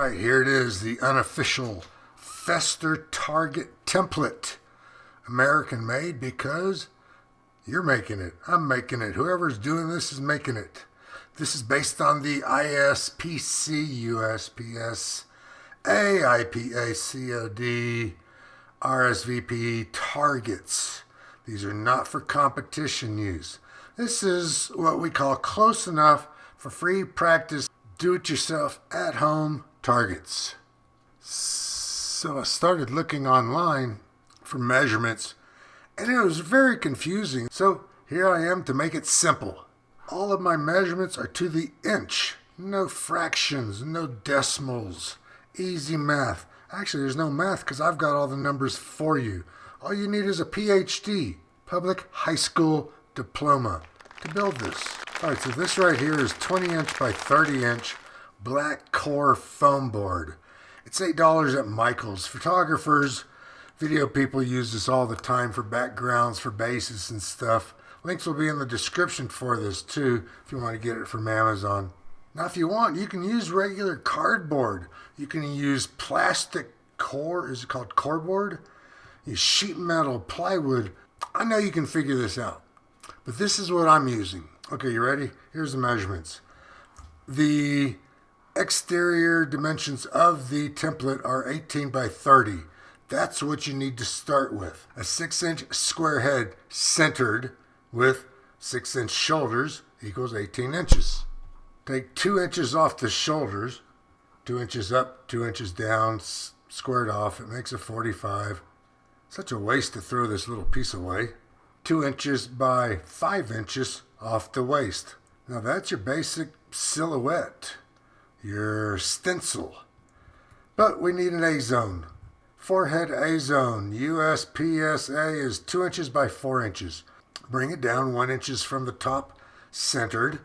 Alright, here it is, the unofficial Fjesters target template. American made because you're making it. I'm making it. Whoever's doing this is making it. This is based on the ISPC, USPSA ISPC RSVP targets. These are not for competition use. This is what we call close enough for free practice, do-it-yourself at-home targets. So I started looking online for measurements, and it was very confusing. So here I am to make it simple. All of my measurements are to the inch. No fractions, no decimals. Easy math. Actually, there's no math because I've got all the numbers for you. All you need is a PhD, public high school diploma, to build this. Alright, so this right here is 20 inch by 30 inch black core foam board. It's $8 at Michales. Photographers, video people use this all the time for backgrounds, for bases and stuff. Links will be in the description for this too, if you want to get it from Amazon. Now if you want, you can use regular cardboard. You can use plastic core, is it called cardboard? Use sheet metal, plywood. I know you can figure this out, but this is what I'm using. Okay, you ready? Here's the measurements. The exterior dimensions of the template are 18 by 30. That's what you need to start with. A 6-inch square head centered with 6-inch shoulders equals 18 inches. Take 2 inches off the shoulders, 2 inches up, 2 inches down, squared off. It makes a 45. Such a waste to throw this little piece away. 2 inches by 5 inches off the waist. Now that's your basic silhouette, your stencil. But we need an A-zone. Forehead A-zone. USPSA is 2 inches by 4 inches. Bring it down 1 inch from the top, centered.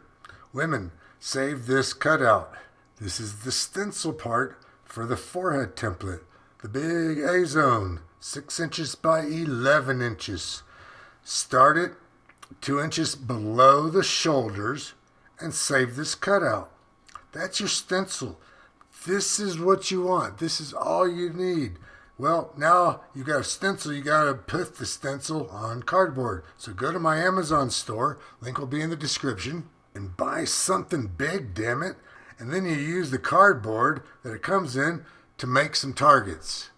Women, save this cutout. This is the stencil part for the forehead template. The big A-zone, 6 inches by 11 inches. Start it 2 inches below the shoulders and save this cutout. That's your stencil. This is what you want. This is all you need. Well, now you got a stencil, you got to put the stencil on cardboard. So go to my Amazon store, link will be in the description, and buy something big, damn it. And then you use the cardboard that it comes in to make some targets.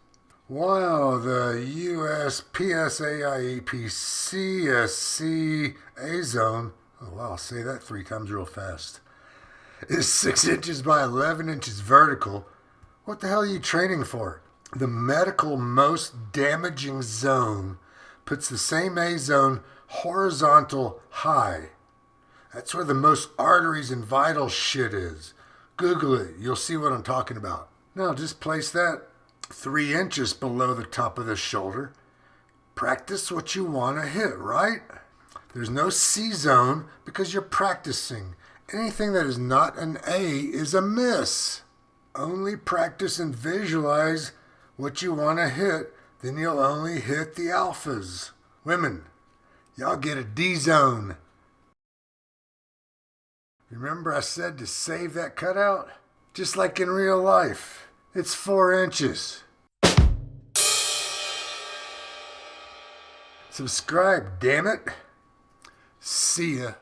Wow, the USPSA ISPC A-zone, oh wow, I'll say that 3 times real fast, is 6 inches by 11 inches vertical. What the hell are you training for? The medical most damaging zone puts the same A-zone horizontal high. That's where the most arteries and vital shit is. Google it, you'll see what I'm talking about. Now just place that 3 inches below the top of the shoulder. Practice what you want to hit, right? There's no C-zone because you're practicing. Anything that is not an A is a miss. Only practice and visualize what you want to hit, then you'll only hit the alphas. Women, y'all get a D-zone. Remember I said to save that cutout? Just like in real life, it's 4 inches. Subscribe, damn it. See ya.